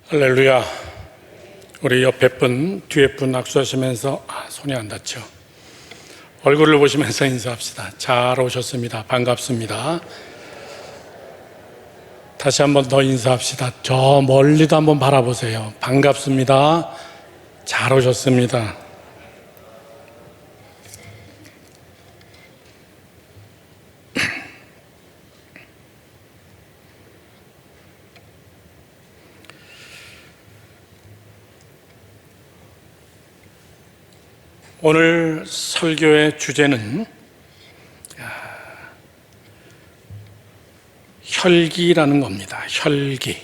할렐루야. 우리 옆에 분, 뒤에 분 악수하시면서 손이 안 닿죠? 얼굴을 보시면서 인사합시다. 잘 오셨습니다. 반갑습니다. 다시 한번 더 인사합시다. 저 멀리도 한번 바라보세요. 반갑습니다. 잘 오셨습니다. 오늘 설교의 주제는 혈기라는 겁니다. 혈기.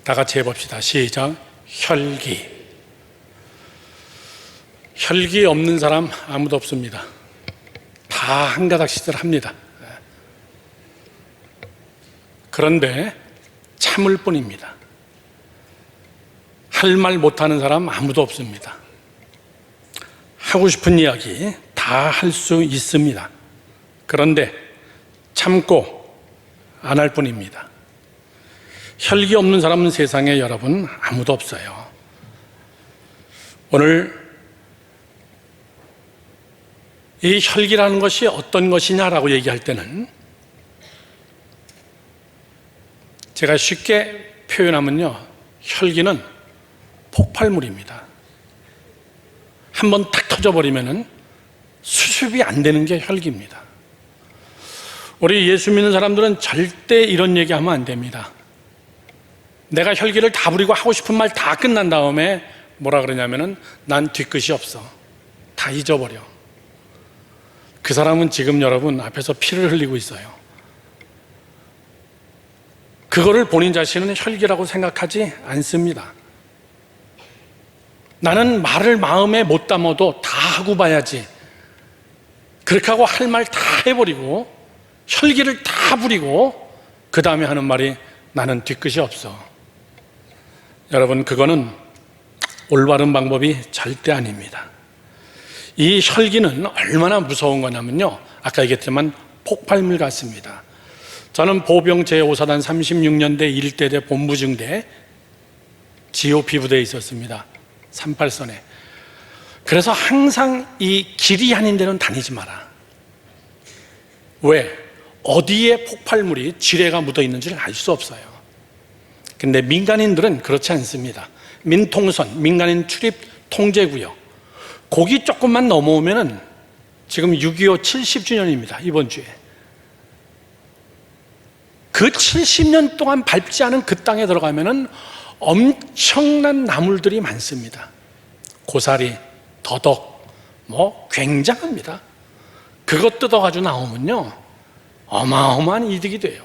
다 같이 해봅시다. 시작. 혈기. 혈기 없는 사람 아무도 없습니다. 다 한 가닥씩들 합니다. 그런데 참을 뿐입니다. 할 말 못하는 사람 아무도 없습니다. 하고 싶은 이야기 다 할 수 있습니다. 그런데 참고 안 할 뿐입니다. 혈기 없는 사람은 세상에 여러분 아무도 없어요. 오늘 이 혈기라는 것이 어떤 것이냐라고 얘기할 때는 제가 쉽게 표현하면요, 혈기는 폭발물입니다. 한번 탁 터져버리면 수습이 안 되는 게 혈기입니다. 우리 예수 믿는 사람들은 절대 이런 얘기하면 안 됩니다. 내가 혈기를 다 부리고 하고 싶은 말 다 끝난 다음에 뭐라 그러냐면은 난 뒤끝이 없어. 다 잊어버려. 그 사람은 지금 여러분 앞에서 피를 흘리고 있어요. 그거를 본인 자신은 혈기라고 생각하지 않습니다. 나는 말을 마음에 못 담아도 다 하고 봐야지. 그렇게 하고 할 말 다 해버리고 혈기를 다 부리고 그 다음에 하는 말이 나는 뒤끝이 없어. 여러분, 그거는 올바른 방법이 절대 아닙니다. 이 혈기는 얼마나 무서운 거냐면요, 아까 얘기했지만 폭발물 같습니다. 저는 보병 제5사단 36년대 1대대 본부중대 GOP 부대에 있었습니다. 38선에. 그래서 항상 이 길이 아닌 데는 다니지 마라. 왜? 어디에 폭발물이 지뢰가 묻어 있는지를 알 수 없어요. 근데 민간인들은 그렇지 않습니다. 민통선, 민간인 출입 통제구역, 거기 조금만 넘어오면은 지금 6.25 70주년입니다. 이번 주에. 그 70년 동안 밟지 않은 그 땅에 들어가면은 엄청난 나물들이 많습니다. 고사리, 더덕, 굉장합니다. 그것 뜯어가지고 나오면요, 어마어마한 이득이 돼요.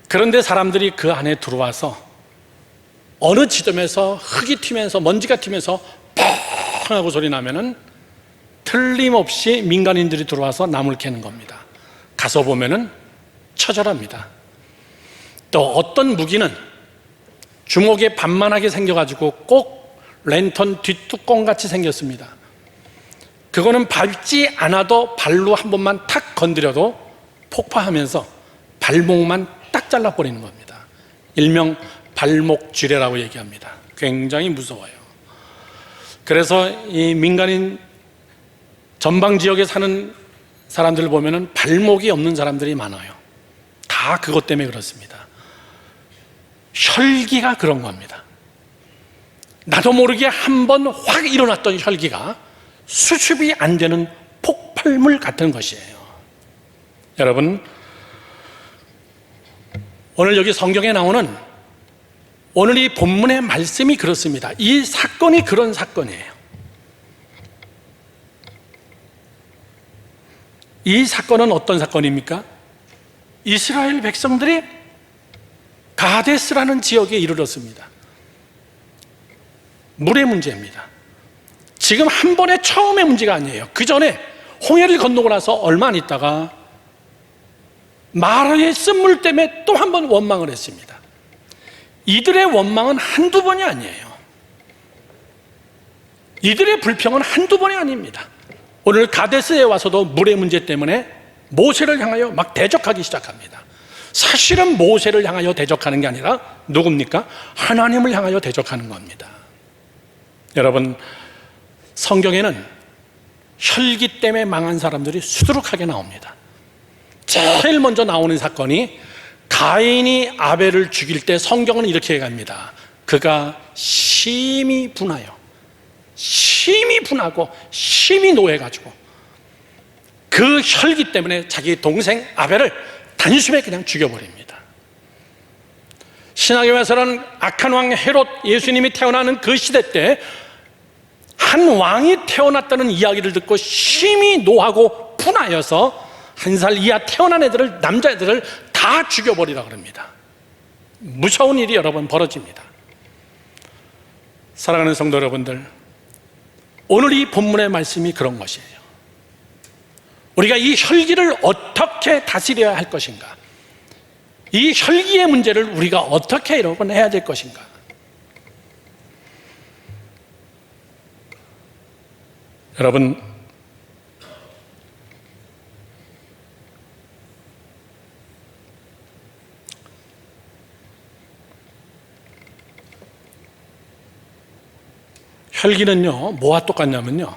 그런데 사람들이 그 안에 들어와서 어느 지점에서 흙이 튀면서 먼지가 튀면서 펑 하고 소리 나면은 틀림없이 민간인들이 들어와서 나물 캐는 겁니다. 가서 보면은 처절합니다. 또 어떤 무기는 주먹에 반만하게 생겨가지고 꼭 랜턴 뒷뚜껑 같이 생겼습니다. 그거는 밟지 않아도 발로 한 번만 탁 건드려도 폭파하면서 발목만 딱 잘라버리는 겁니다. 일명 발목 쥐레라고 얘기합니다. 굉장히 무서워요. 그래서 이 민간인 전방 지역에 사는 사람들을 보면은 발목이 없는 사람들이 많아요. 다 그것 때문에 그렇습니다. 혈기가 그런 겁니다. 나도 모르게 한번 확 일어났던 혈기가 수습이 안 되는 폭발물 같은 것이에요. 여러분, 오늘 여기 성경에 나오는 오늘 이 본문의 말씀이 그렇습니다. 이 사건이 그런 사건이에요. 이 사건은 어떤 사건입니까? 이스라엘 백성들이 가데스라는 지역에 이르렀습니다. 물의 문제입니다. 지금 한 번에 처음의 문제가 아니에요. 그 전에 홍해를 건너고 나서 얼마 안 있다가 마라의 쓴물 때문에 또 한 번 원망을 했습니다. 이들의 원망은 한두 번이 아니에요. 이들의 불평은 한두 번이 아닙니다. 오늘 가데스에 와서도 물의 문제 때문에 모세를 향하여 막 대적하기 시작합니다. 사실은 모세를 향하여 대적하는 게 아니라 누굽니까? 하나님을 향하여 대적하는 겁니다. 여러분, 성경에는 혈기 때문에 망한 사람들이 수두룩하게 나옵니다. 제일 먼저 나오는 사건이 가인이 아벨을 죽일 때 성경은 이렇게 얘기합니다. 그가 심히 분하여, 심히 분하고 심히 노해가지고 그 혈기 때문에 자기 동생 아벨을 단숨에 그냥 죽여버립니다. 신약에서는 악한 왕 헤롯, 예수님이 태어나는 그 시대 때 한 왕이 태어났다는 이야기를 듣고 심히 노하고 분하여서 1살 이하 태어난 애들을, 남자애들을 다 죽여버리라 그럽니다. 무서운 일이 여러분 벌어집니다. 사랑하는 성도 여러분들, 오늘 이 본문의 말씀이 그런 것이에요. 우리가 이 혈기를 어떻게 다스려야 할 것인가, 이 혈기의 문제를 우리가 어떻게 여러분 해야 될 것인가. 여러분, 혈기는요, 뭐와 똑같냐면요,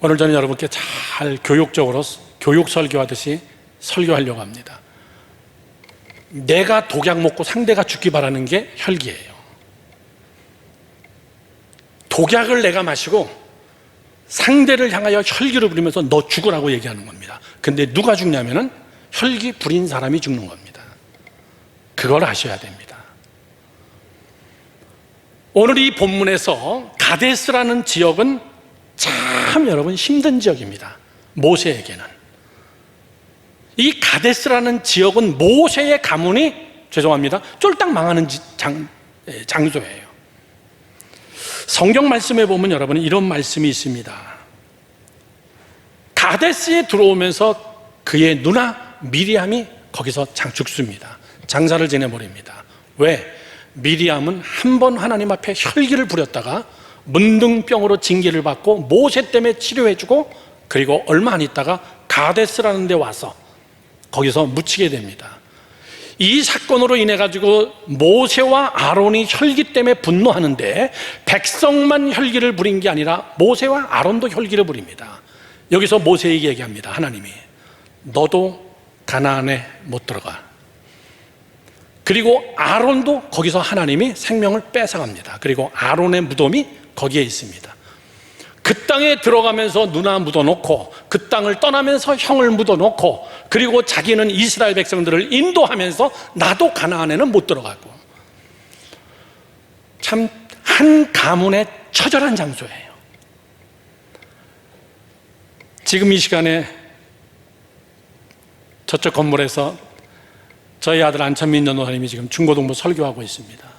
오늘 저는 여러분께 잘 교육적으로 교육 설교하듯이 설교하려고 합니다. 내가 독약 먹고 상대가 죽기 바라는 게 혈기예요. 독약을 내가 마시고 상대를 향하여 혈기를 부리면서 너 죽으라고 얘기하는 겁니다. 근데 누가 죽냐면은 혈기 부린 사람이 죽는 겁니다. 그걸 아셔야 됩니다. 오늘 이 본문에서 가데스라는 지역은 참 여러분 힘든 지역입니다. 모세에게는. 이 가데스라는 지역은 모세의 가문이, 죄송합니다, 쫄딱 망하는 장소예요. 성경 말씀에 보면 여러분 이런 말씀이 있습니다. 가데스에 들어오면서 그의 누나 미리암이 거기서 죽습니다. 장사를 지내버립니다. 왜? 미리암은 한 번 하나님 앞에 혈기를 부렸다가 문둥병으로 징계를 받고 모세 때문에 치료해주고, 그리고 얼마 안 있다가 가데스라는 데 와서 거기서 묻히게 됩니다. 이 사건으로 인해 가지고 모세와 아론이 혈기 때문에 분노하는데 백성만 혈기를 부린 게 아니라 모세와 아론도 혈기를 부립니다. 여기서 모세에게 얘기합니다. 하나님이 너도 가나안에 못 들어가. 그리고 아론도 거기서 하나님이 생명을 뺏어갑니다. 그리고 아론의 무덤이 거기에 있습니다. 그 땅에 들어가면서 누나 묻어놓고, 그 땅을 떠나면서 형을 묻어놓고, 그리고 자기는 이스라엘 백성들을 인도하면서 나도 가나안에는 못 들어가고, 참 한 가문의 처절한 장소예요. 지금 이 시간에 저쪽 건물에서 저희 아들 안찬민 전도사님이 지금 중고등부 설교하고 있습니다.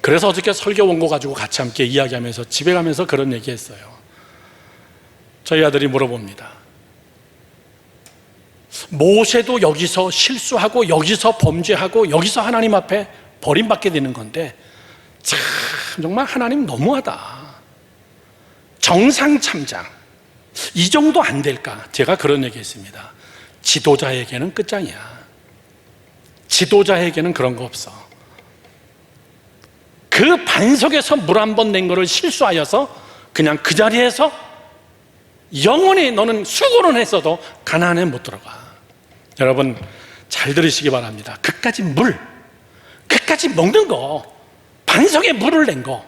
그래서 어저께 설교 원고 가지고 같이 함께 이야기하면서 집에 가면서 그런 얘기했어요. 저희 아들이 물어봅니다. 모세도 여기서 실수하고 여기서 범죄하고 여기서 하나님 앞에 버림받게 되는 건데 참 정말 하나님 너무하다. 정상참작 이 정도 안 될까? 제가 그런 얘기했습니다. 지도자에게는 끝장이야. 지도자에게는 그런 거 없어. 그 반석에서 물 한 번 낸 거를 실수하여서 그냥 그 자리에서 영원히 너는 수고는 했어도 가나안에 못 들어가. 여러분 잘 들으시기 바랍니다. 그까지 그까지 먹는 거, 반석에 물을 낸 거,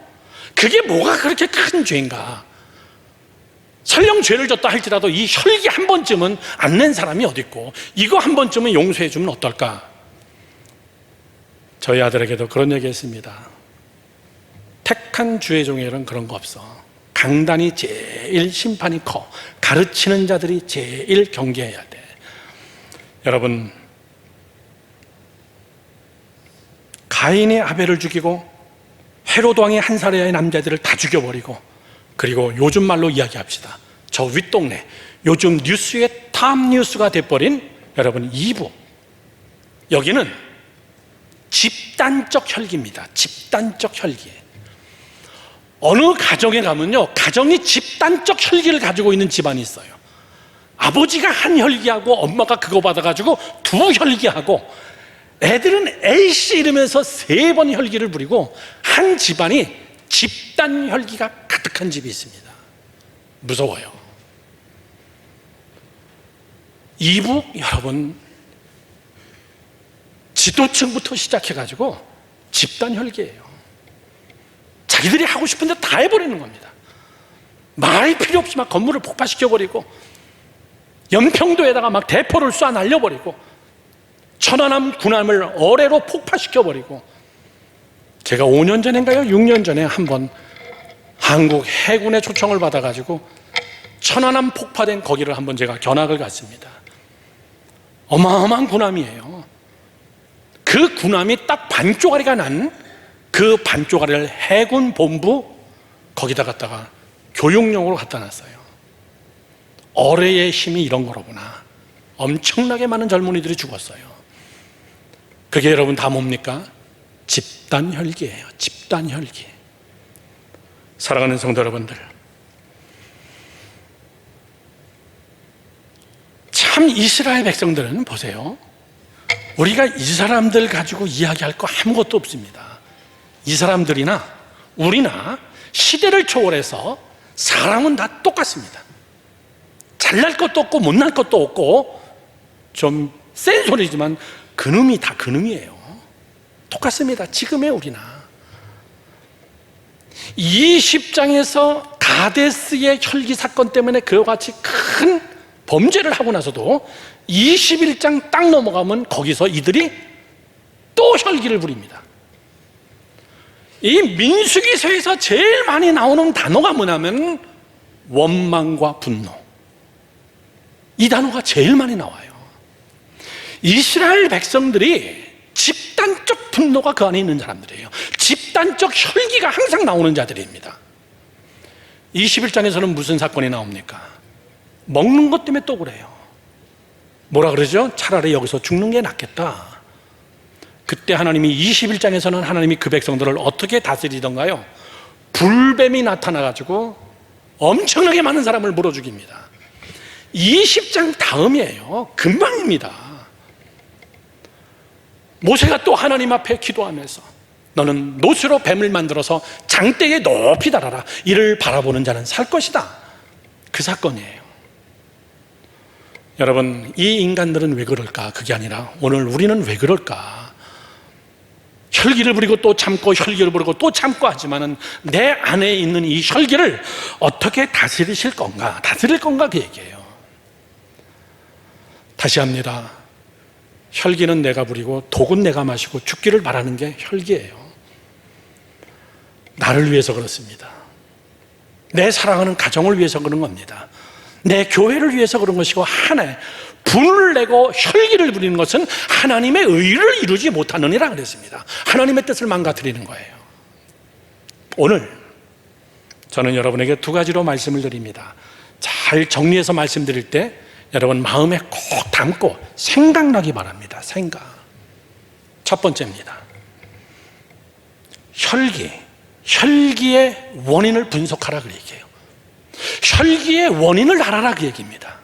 그게 뭐가 그렇게 큰 죄인가? 설령 죄를 졌다 할지라도 이 혈기 한 번쯤은 안 낸 사람이 어디 있고 이거 한 번쯤은 용서해 주면 어떨까? 저희 아들에게도 그런 얘기 했습니다. 택한 주의 종에는 그런 거 없어. 강단이 제일 심판이 커. 가르치는 자들이 제일 경계해야 돼. 여러분, 가인이 아벨을 죽이고 헤롯 왕이 한 살의 남자들을 다 죽여버리고, 그리고 요즘 말로 이야기합시다. 저 윗동네 요즘 뉴스의 탑 뉴스가 돼버린 여러분 2부. 여기는 집단적 혈기입니다. 집단적 혈기. 어느 가정에 가면요, 가정이 집단적 혈기를 가지고 있는 집안이 있어요. 아버지가 한 혈기하고 엄마가 그거 받아가지고 두 혈기하고 애들은 A씨 이러면서 3번 혈기를 부리고 한 집안이 집단 혈기가 가득한 집이 있습니다. 무서워요. 이북 여러분, 지도층부터 시작해가지고 집단 혈기예요. 자기들이 하고 싶은데 다 해버리는 겁니다. 말이 필요 없이 막 건물을 폭파시켜버리고 연평도에다가 막 대포를 쏴 날려버리고 천안함 군함을 어뢰로 폭파시켜버리고, 제가 5년 전인가요? 6년 전에 한번 한국 해군의 초청을 받아가지고 천안함 폭파된 거기를 한번 제가 견학을 갔습니다. 어마어마한 군함이에요. 그 군함이 딱 반쪽짜리가 난 그 반쪽짜리를 해군 본부 거기다 갖다가 교육용으로 갖다 놨어요. 어뢰의 힘이 이런 거로구나. 엄청나게 많은 젊은이들이 죽었어요. 그게 여러분 다 뭡니까? 집단 혈기예요. 집단 혈기. 사랑하는 성도 여러분들, 참 이스라엘 백성들은 보세요, 우리가 이 사람들 가지고 이야기할 거 아무것도 없습니다. 이 사람들이나 우리나 시대를 초월해서 사람은 다 똑같습니다. 잘날 것도 없고 못날 것도 없고, 좀 센 소리지만 그놈이 다 그놈이에요. 똑같습니다. 지금의 우리나. 20장에서 가데스의 혈기 사건 때문에 그와 같이 큰 범죄를 하고 나서도 21장 딱 넘어가면 거기서 이들이 또 혈기를 부립니다. 이 민수기서에서 제일 많이 나오는 단어가 뭐냐면 원망과 분노, 이 단어가 제일 많이 나와요. 이스라엘 백성들이 집단적 분노가 그 안에 있는 사람들이에요. 집단적 혈기가 항상 나오는 자들입니다. 21장에서는 무슨 사건이 나옵니까? 먹는 것 때문에 또 그래요. 뭐라 그러죠? 차라리 여기서 죽는 게 낫겠다. 그때 하나님이 21장에서는 하나님이 그 백성들을 어떻게 다스리던가요? 불뱀이 나타나가지고 엄청나게 많은 사람을 물어 죽입니다. 20장 다음이에요. 금방입니다. 모세가 또 하나님 앞에 기도하면서 너는 노스로 뱀을 만들어서 장대에 높이 달아라. 이를 바라보는 자는 살 것이다. 그 사건이에요. 여러분, 이 인간들은 왜 그럴까? 그게 아니라 오늘 우리는 왜 그럴까? 혈기를 부리고 또 참고 혈기를 부리고 또 참고 하지만은 내 안에 있는 이 혈기를 어떻게 다스리실 건가? 다스릴 건가? 그 얘기예요. 다시 합니다. 혈기는 내가 부리고 독은 내가 마시고 죽기를 바라는 게 혈기예요. 나를 위해서 그렇습니다. 내 사랑하는 가정을 위해서 그런 겁니다. 내 교회를 위해서 그런 것이고, 하나의 분을 내고 혈기를 부리는 것은 하나님의 의를 이루지 못하느니라 그랬습니다. 하나님의 뜻을 망가뜨리는 거예요. 오늘 저는 여러분에게 2가지로 말씀을 드립니다. 잘 정리해서 말씀드릴 때 여러분 마음에 꼭 담고 생각나기 바랍니다. 생각. 첫 번째입니다. 혈기의 원인을 분석하라 그 얘기예요. 혈기의 원인을 알아라 그 얘기입니다.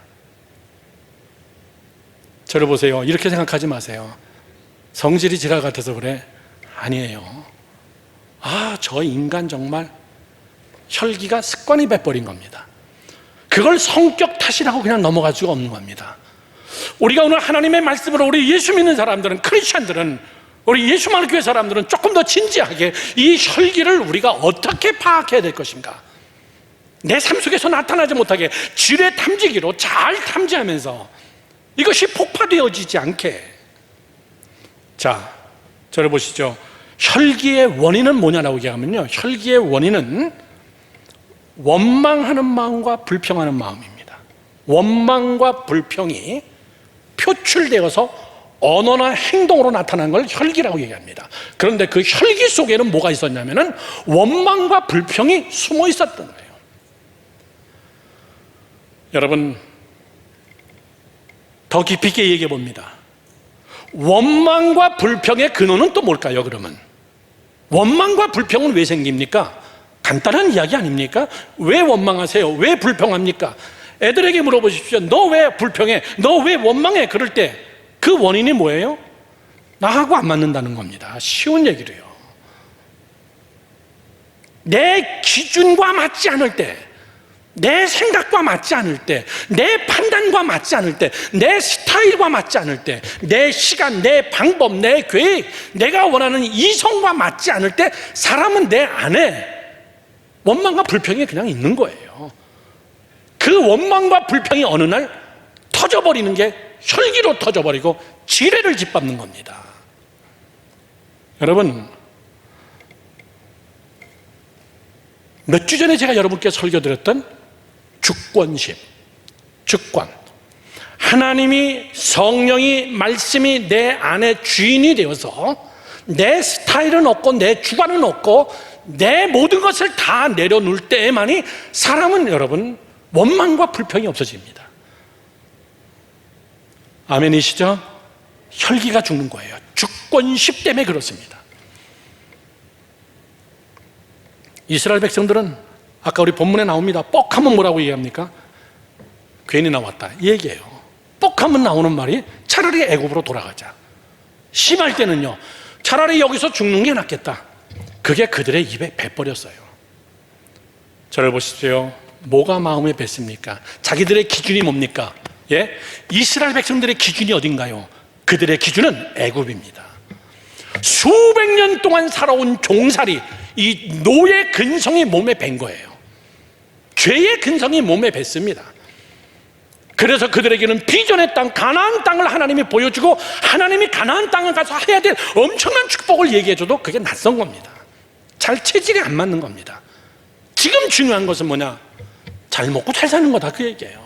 저를 보세요. 이렇게 생각하지 마세요. 성질이 지랄 같아서 그래. 아니에요. 저 인간 정말 혈기가 습관이 배버린 겁니다. 그걸 성격 탓이라고 그냥 넘어갈 수가 없는 겁니다. 우리가 오늘 하나님의 말씀으로 우리 예수 믿는 사람들은, 크리스찬들은, 우리 예수만의 교회 사람들은 조금 더 진지하게 이 혈기를 우리가 어떻게 파악해야 될 것인가, 내 삶 속에서 나타나지 못하게 지뢰 탐지기로 잘 탐지하면서 이것이 폭파되어지지 않게. 자, 저를 보시죠. 혈기의 원인은 뭐냐라고 얘기하면요, 혈기의 원인은 원망하는 마음과 불평하는 마음입니다. 원망과 불평이 표출되어서 언어나 행동으로 나타난 걸 혈기라고 얘기합니다. 그런데 그 혈기 속에는 뭐가 있었냐면은 원망과 불평이 숨어 있었던 거예요. 여러분, 더 깊이 있게 얘기해 봅니다. 원망과 불평의 근원은 또 뭘까요? 그러면 원망과 불평은 왜 생깁니까? 간단한 이야기 아닙니까? 왜 원망하세요? 왜 불평합니까? 애들에게 물어보십시오. 너 왜 불평해? 너 왜 원망해? 그럴 때 그 원인이 뭐예요? 나하고 안 맞는다는 겁니다. 쉬운 얘기로요. 내 기준과 맞지 않을 때, 내 생각과 맞지 않을 때, 내 판단과 맞지 않을 때, 내 스타일과 맞지 않을 때, 내 시간, 내 방법, 내 계획, 내가 원하는 이성과 맞지 않을 때 사람은 내 안에 원망과 불평이 그냥 있는 거예요. 그 원망과 불평이 어느 날 터져버리는 게 혈기로 터져버리고 지뢰를 짓밟는 겁니다. 여러분, 몇 주 전에 제가 여러분께 설교드렸던 주권십, 주권, 하나님이, 성령이, 말씀이 내 안에 주인이 되어서 내 스타일은 없고 내 주관은 없고 내 모든 것을 다 내려놓을 때에만이 사람은 여러분 원망과 불평이 없어집니다. 아멘이시죠? 혈기가 죽는 거예요. 주권십 때문에 그렇습니다. 이스라엘 백성들은 아까 우리 본문에 나옵니다. 뻑하면 뭐라고 얘기합니까? 괜히 나왔다 이 얘기예요. 뻑하면 나오는 말이 차라리 애굽으로 돌아가자. 심할 때는요, 차라리 여기서 죽는 게 낫겠다. 그게 그들의 입에 배버렸어요. 저를 보십시오. 뭐가 마음에 뱄습니까? 자기들의 기준이 뭡니까? 예? 이스라엘 백성들의 기준이 어딘가요? 그들의 기준은 애굽입니다. 수백 년 동안 살아온 종살이, 이 노예 근성이 몸에 밴 거예요. 죄의 근성이 몸에 뱄습니다. 그래서 그들에게는 비전의 땅, 가나안 땅을 하나님이 보여주고 하나님이 가나안 땅을 가서 해야 될 엄청난 축복을 얘기해줘도 그게 낯선 겁니다. 잘 체질이 안 맞는 겁니다. 지금 중요한 것은 뭐냐? 잘 먹고 잘 사는 거다, 그 얘기예요.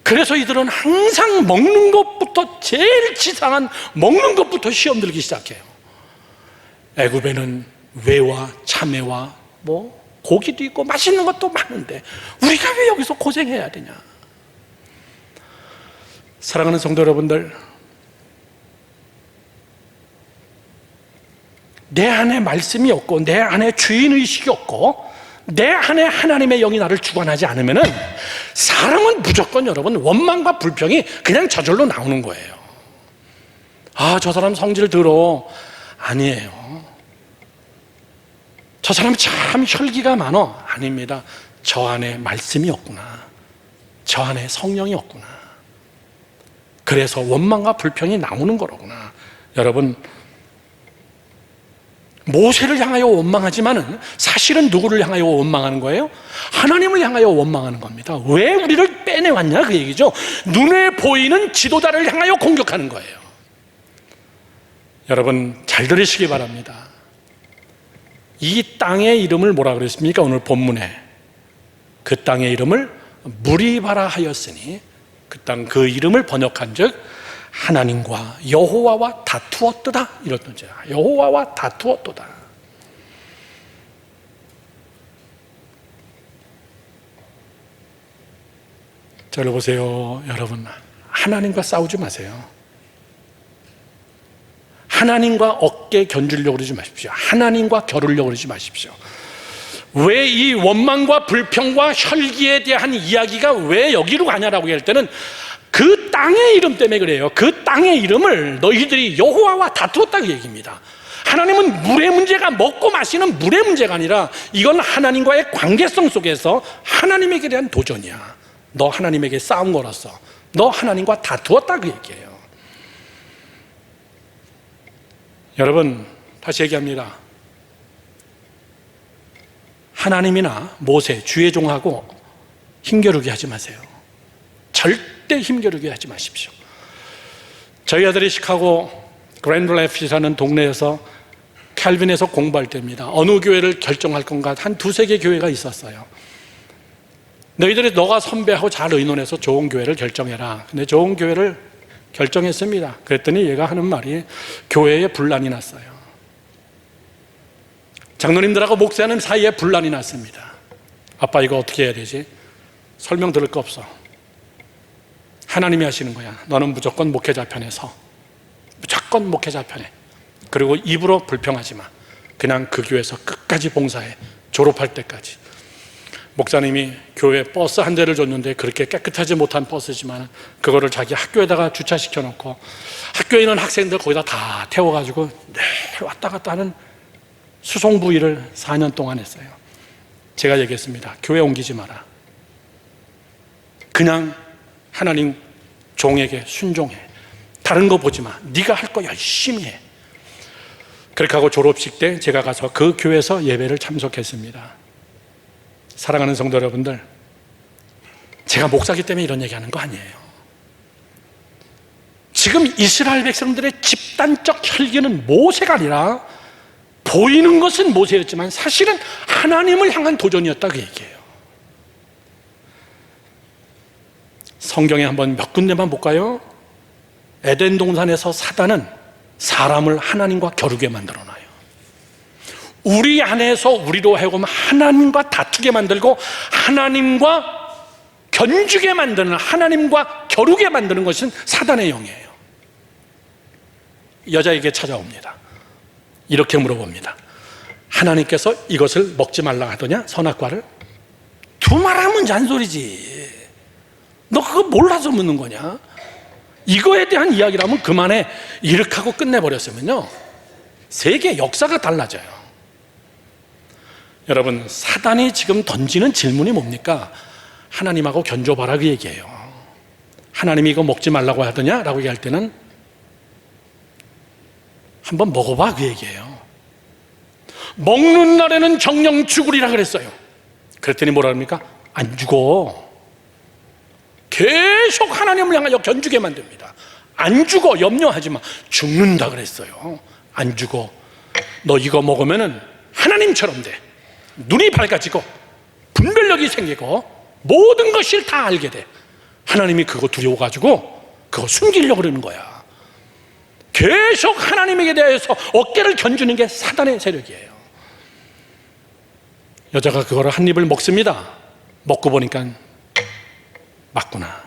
그래서 이들은 항상 먹는 것부터, 제일 치사한 먹는 것부터 시험 들기 시작해요. 애굽에는 외와 참외와 뭐 고기도 있고 맛있는 것도 많은데 우리가 왜 여기서 고생해야 되냐? 사랑하는 성도 여러분들, 내 안에 말씀이 없고 내 안에 주인의식이 없고 내 안에 하나님의 영이 나를 주관하지 않으면 사람은 무조건 여러분 원망과 불평이 그냥 저절로 나오는 거예요. 아, 저 사람 성질 들어. 아니에요. 저 사람 참 혈기가 많어. 아닙니다. 저 안에 말씀이 없구나. 저 안에 성령이 없구나. 그래서 원망과 불평이 나오는 거로구나. 여러분, 모세를 향하여 원망하지만은 사실은 누구를 향하여 원망하는 거예요? 하나님을 향하여 원망하는 겁니다. 왜 우리를 빼내왔냐 그 얘기죠. 눈에 보이는 지도자를 향하여 공격하는 거예요. 여러분 잘 들으시기 바랍니다. 이 땅의 이름을 뭐라 그랬습니까? 오늘 본문에 그 땅의 이름을 무리바라 하였으니 그 땅 그 이름을 번역한 즉 하나님과 여호와와 다투었도다, 이런 뜻이에요. 여호와와 다투었도다. 저를 보세요. 여러분, 하나님과 싸우지 마세요. 하나님과 어깨 견주려고 그러지 마십시오. 하나님과 겨루려고 그러지 마십시오. 왜 이 원망과 불평과 혈기에 대한 이야기가 왜 여기로 가냐라고 할 때는 그 땅의 이름 때문에 그래요. 그 땅의 이름을 너희들이 여호와와 다투었다고 얘기입니다. 하나님은 물의 문제가 먹고 마시는 물의 문제가 아니라 이건 하나님과의 관계성 속에서 하나님에게 대한 도전이야. 너 하나님에게 싸운 거라서 너 하나님과 다투었다고 얘기해요. 여러분 다시 얘기합니다. 하나님이나 모세, 주의 종하고 힘겨루게 하지 마세요. 절대 힘겨루게 하지 마십시오. 저희 아들이 시카고 그랜드래피드라는 동네에서 캘빈에서 공부할 때입니다. 어느 교회를 결정할 건가 한 두세 개 교회가 있었어요. 너희들이 너가 선배하고 잘 의논해서 좋은 교회를 결정해라. 근데 좋은 교회를 결정했습니다. 그랬더니 얘가 하는 말이 교회에 분란이 났어요. 장로님들하고 목사님 사이에 분란이 났습니다. 아빠 이거 어떻게 해야 되지? 설명 들을 거 없어. 하나님이 하시는 거야. 너는 무조건 목회자 편에 서. 무조건 목회자 편에. 그리고 입으로 불평하지 마. 그냥 그 교회에서 끝까지 봉사해. 졸업할 때까지. 목사님이 교회 버스 한 대를 줬는데 그렇게 깨끗하지 못한 버스지만 그거를 자기 학교에다가 주차시켜 놓고 학교에 있는 학생들 거기다 다 태워가지고 늘 왔다 갔다 하는 수송부 일을 4년 동안 했어요. 제가 얘기했습니다. 교회 옮기지 마라. 그냥 하나님 종에게 순종해. 다른 거 보지 마. 네가 할 거 열심히 해. 그렇게 하고 졸업식 때 제가 가서 그 교회에서 예배를 참석했습니다. 사랑하는 성도 여러분들, 제가 목사기 때문에 이런 얘기하는 거 아니에요. 지금 이스라엘 백성들의 집단적 혈기는 모세가 아니라 보이는 것은 모세였지만 사실은 하나님을 향한 도전이었다, 그 얘기예요. 성경에 한번 몇 군데만 볼까요? 에덴 동산에서 사단은 사람을 하나님과 겨루게 만들어놔요. 우리 안에서 우리로 하여금 하나님과 다투게 만들고 하나님과 견주게 만드는, 하나님과 겨루게 만드는 것은 사단의 영이에요. 여자에게 찾아옵니다. 이렇게 물어봅니다. 하나님께서 이것을 먹지 말라 하더냐? 선악과를? 두 말하면 잔소리지. 너 그거 몰라서 묻는 거냐? 이거에 대한 이야기라면 그만해. 이렇게 하고 끝내버렸으면요, 세계 역사가 달라져요. 여러분, 사단이 지금 던지는 질문이 뭡니까? 하나님하고 견줘봐라, 그 얘기예요. 하나님이 이거 먹지 말라고 하더냐? 라고 얘기할 때는 한번 먹어봐, 그 얘기예요. 먹는 날에는 정령 죽으리라 그랬어요. 그랬더니 뭐라 합니까? 안 죽어. 계속 하나님을 향하여 견주게 만듭니다. 안 죽어, 염려하지 마. 죽는다 그랬어요. 안 죽어. 너 이거 먹으면은 하나님처럼 돼. 눈이 밝아지고 분별력이 생기고 모든 것을 다 알게 돼. 하나님이 그거 두려워가지고 그거 숨기려고 그러는 거야. 계속 하나님에게 대해서 어깨를 견주는 게 사단의 세력이에요. 여자가 그거를 한 입을 먹습니다. 먹고 보니까 맞구나,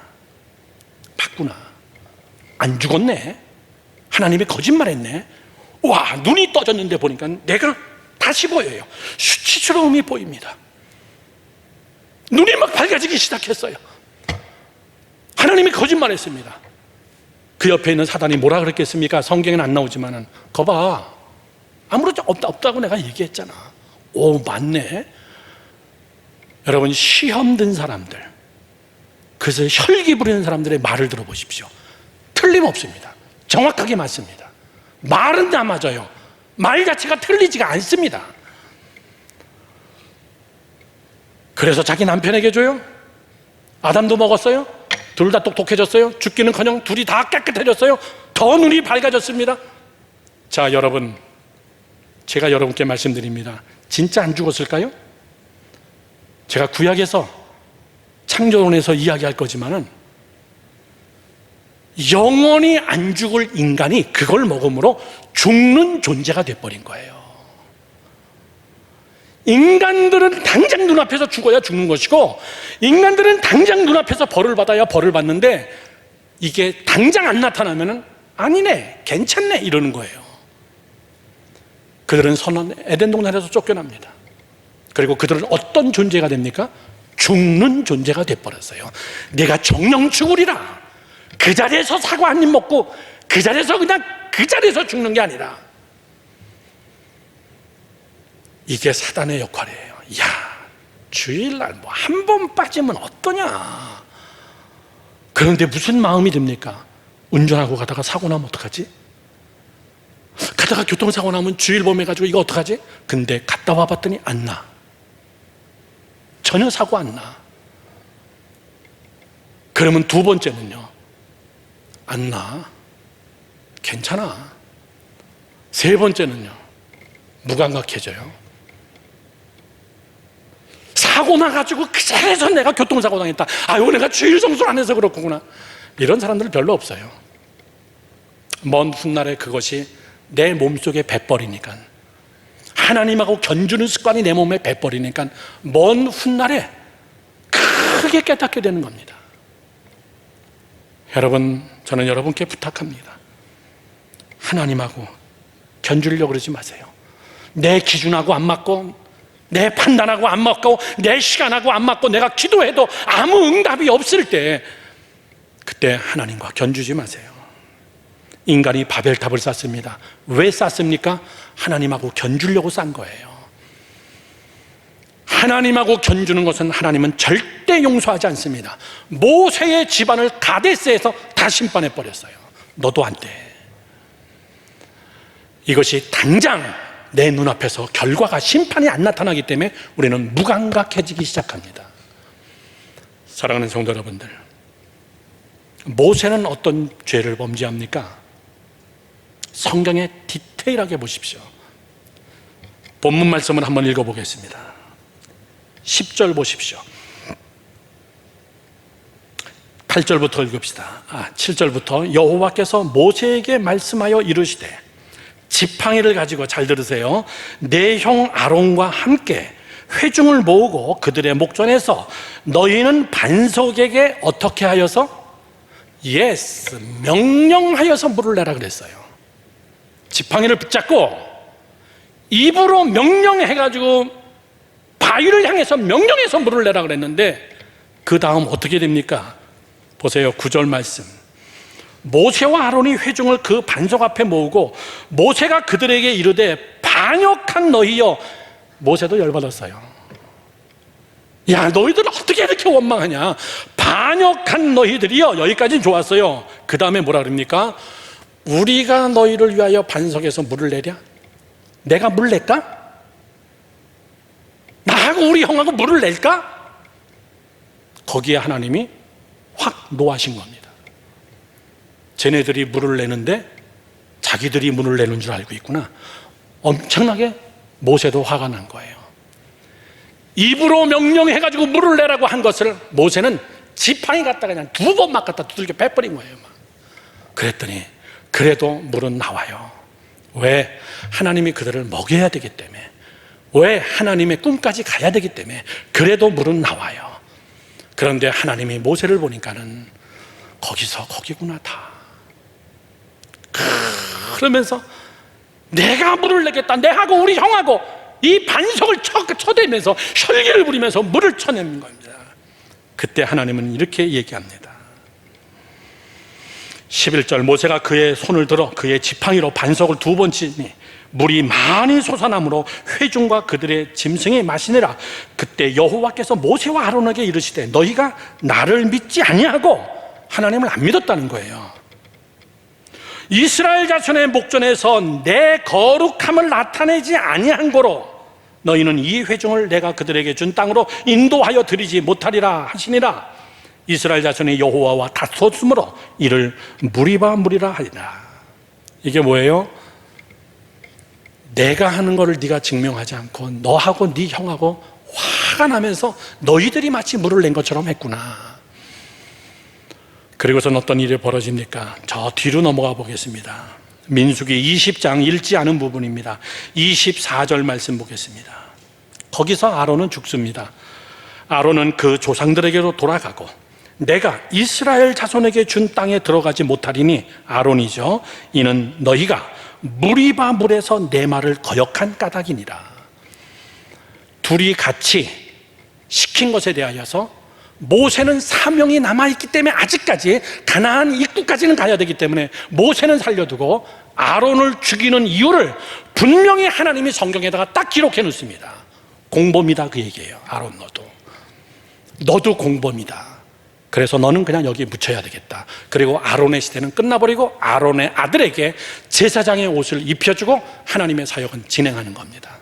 안 죽었네. 하나님이 거짓말했네. 와, 눈이 떠졌는데 보니까 내가 다시 보여요. 수치스러움이 보입니다. 눈이 막 밝아지기 시작했어요. 하나님이 거짓말했습니다. 그 옆에 있는 사단이 뭐라 그랬겠습니까? 성경에는 안 나오지만은, 거봐, 아무렇지 없다고 내가 얘기했잖아. 오, 맞네. 여러분, 시험 든 사람들, 그래서 혈기 부리는 사람들의 말을 들어보십시오. 틀림없습니다. 정확하게 맞습니다. 말은 다 맞아요. 말 자체가 틀리지가 않습니다. 그래서 자기 남편에게 줘요. 아담도 먹었어요. 둘 다 똑똑해졌어요. 죽기는커녕 둘이 다 깨끗해졌어요. 더 눈이 밝아졌습니다. 자, 여러분, 제가 여러분께 말씀드립니다. 진짜 안 죽었을까요? 제가 구약에서, 창조론에서 이야기할 거지만은 영원히 안 죽을 인간이 그걸 먹음으로 죽는 존재가 돼버린 거예요. 인간들은 당장 눈앞에서 죽어야 죽는 것이고, 인간들은 당장 눈앞에서 벌을 받아야 벌을 받는데, 이게 당장 안 나타나면은 아니네, 괜찮네 이러는 거예요. 그들은 선한 에덴 동산에서 쫓겨납니다. 그리고 그들은 어떤 존재가 됩니까? 죽는 존재가 돼버렸어요. 내가 정령 죽으리라. 그 자리에서 사과 한 입 먹고 그 자리에서 그냥 그 자리에서 죽는 게 아니라, 이게 사단의 역할이에요. 야, 주일날 뭐 한 번 빠지면 어떠냐. 그런데 무슨 마음이 듭니까? 운전하고 가다가 사고 나면 어떡하지? 가다가 교통사고 나면 주일범 해가지고 이거 어떡하지? 근데 갔다 와봤더니 안 나. 전혀 사고 안 나. 그러면 두 번째는요, 안 나. 괜찮아. 세 번째는요, 무감각해져요. 사고 나가지고 그 자리에서 내가 교통사고 당했다. 아유, 내가 주일 성수를 안 해서 그렇구나. 이런 사람들은 별로 없어요. 먼 훗날에 그것이 내 몸속에 배버리니까, 하나님하고 견주는 습관이 내 몸에 배버리니까 먼 훗날에 크게 깨닫게 되는 겁니다. 여러분, 저는 여러분께 부탁합니다. 하나님하고 견주려고 그러지 마세요. 내 기준하고 안 맞고 내 판단하고 안 맞고 내 시간하고 안 맞고 내가 기도해도 아무 응답이 없을 때, 그때 하나님과 견주지 마세요. 인간이 바벨탑을 쌓습니다. 왜 쌓습니까? 하나님하고 견주려고 쌓은 거예요. 하나님하고 견주는 것은 하나님은 절대 용서하지 않습니다. 모세의 집안을 가데스에서 다 심판해 버렸어요. 너도 안 돼. 이것이 당장 내 눈앞에서 결과가, 심판이 안 나타나기 때문에 우리는 무감각해지기 시작합니다. 사랑하는 성도 여러분들, 모세는 어떤 죄를 범죄합니까? 성경에 디테일하게 보십시오. 본문 말씀을 한번 읽어보겠습니다. 10절 보십시오. 8절부터 읽읍시다. 7절부터 여호와께서 모세에게 말씀하여 이르시되, 지팡이를 가지고, 잘 들으세요, 내 형 아론과 함께 회중을 모으고 그들의 목전에서 너희는 반석에게 어떻게 하여서? 명령하여서 물을 내라 그랬어요. 지팡이를 붙잡고 입으로 명령해가지고 바위를 향해서 명령해서 물을 내라 그랬는데, 그 다음 어떻게 됩니까? 보세요. 9절 말씀. 모세와 아론이 회중을 그 반석 앞에 모으고 모세가 그들에게 이르되, 반역한 너희여. 모세도 열받았어요. 야, 너희들 어떻게 이렇게 원망하냐? 반역한 너희들이여. 여기까지는 좋았어요. 그 다음에 뭐라 그럽니까? 우리가 너희를 위하여 반석에서 물을 내랴? 내가 물 낼까? 나하고 우리 형하고 물을 낼까? 거기에 하나님이 확 노하신 겁니다. 쟤네들이 물을 내는데 자기들이 물을 내는 줄 알고 있구나. 엄청나게 모세도 화가 난 거예요. 입으로 명령해가지고 물을 내라고 한 것을 모세는 지팡이 갖다가 그냥 2번 막 갖다 두들겨 패버린 거예요. 그랬더니 그래도 물은 나와요. 왜? 하나님이 그들을 먹여야 되기 때문에. 왜? 하나님의 꿈까지 가야 되기 때문에. 그래도 물은 나와요. 그런데 하나님이 모세를 보니까는 거기구나 다. 그러면서 내가 물을 내겠다. 내하고 우리 형하고 이 반석을 쳐대면서 혈기를 부리면서 물을 쳐내는 겁니다. 그때 하나님은 이렇게 얘기합니다. 11절. 모세가 그의 손을 들어 그의 지팡이로 반석을 2번 치니 물이 많이 솟아나므로 회중과 그들의 짐승이 마시니라. 그때 여호와께서 모세와 아론에게 이르시되, 너희가 나를 믿지 아니하고 하나님을 안 믿었다는 거예요. 이스라엘 자손의 목전에서 내 거룩함을 나타내지 아니한 고로 너희는 이 회중을 내가 그들에게 준 땅으로 인도하여 드리지 못하리라 하시니라. 이스라엘 자손의 여호와와 다퉜으므로 이를 무리라 하리라. 이게 뭐예요? 내가 하는 거를 네가 증명하지 않고 너하고 네 형하고 화가 나면서 너희들이 마치 물을 낸 것처럼 했구나. 그리고선 어떤 일이 벌어집니까? 저 뒤로 넘어가 보겠습니다. 민수기 20장 읽지 않은 부분입니다. 24절 말씀 보겠습니다. 거기서 아론은 죽습니다. 아론은 그 조상들에게로 돌아가고 내가 이스라엘 자손에게 준 땅에 들어가지 못하리니, 아론이죠, 이는 너희가 무리바 물에서 내 말을 거역한 까닭이니라. 둘이 같이 시킨 것에 대하여서 모세는 사명이 남아있기 때문에 아직까지 가나안 입구까지는 가야 되기 때문에 모세는 살려두고 아론을 죽이는 이유를 분명히 하나님이 성경에다가 딱 기록해 놓습니다. 공범이다 그 얘기예요. 아론 너도 공범이다. 그래서 너는 그냥 여기 묻혀야 되겠다. 그리고 아론의 시대는 끝나버리고 아론의 아들에게 제사장의 옷을 입혀주고 하나님의 사역은 진행하는 겁니다.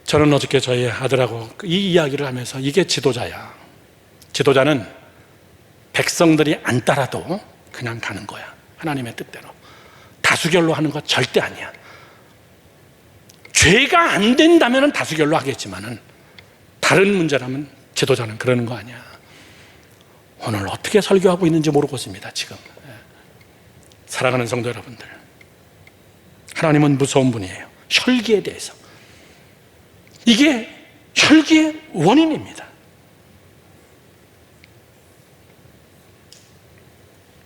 저는 어저께 저희 아들하고 이 이야기를 하면서 이게 지도자야. 지도자는 백성들이 안 따라도 그냥 가는 거야. 하나님의 뜻대로. 다수결로 하는 거 절대 아니야. 죄가 안 된다면 다수결로 하겠지만은 다른 문제라면 지도자는 그러는 거 아니야. 오늘 어떻게 설교하고 있는지 모르겠습니다. 지금 사랑하는 성도 여러분들, 하나님은 무서운 분이에요. 혈기에 대해서. 이게 혈기의 원인입니다.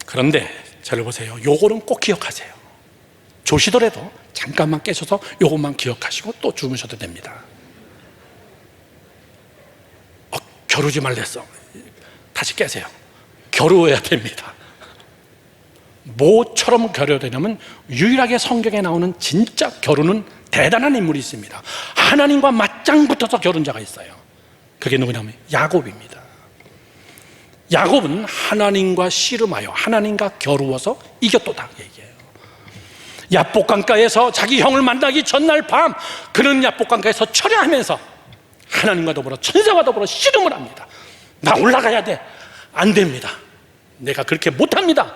그런데 잘 보세요. 요거는 꼭 기억하세요. 조시더라도 잠깐만 깨셔서 이것만 기억하시고 또 주무셔도 됩니다. 겨루지 말랬어. 다시 깨세요. 겨루어야 됩니다. 뭐처럼 겨루어야 되냐면 유일하게 성경에 나오는 진짜 겨루는 대단한 인물이 있습니다. 하나님과 맞짱 붙어서 겨룬 자가 있어요. 그게 누구냐면 야곱입니다. 야곱은 하나님과 씨름하여 하나님과 겨루어서 이겼도다 얘기해요. 야복강가에서 자기 형을 만나기 전날 밤 그는 야복강가에서 철야하면서 하나님과 더불어 천사와 더불어 씨름을 합니다. 나 올라가야 돼. 안 됩니다. 내가 그렇게 못합니다.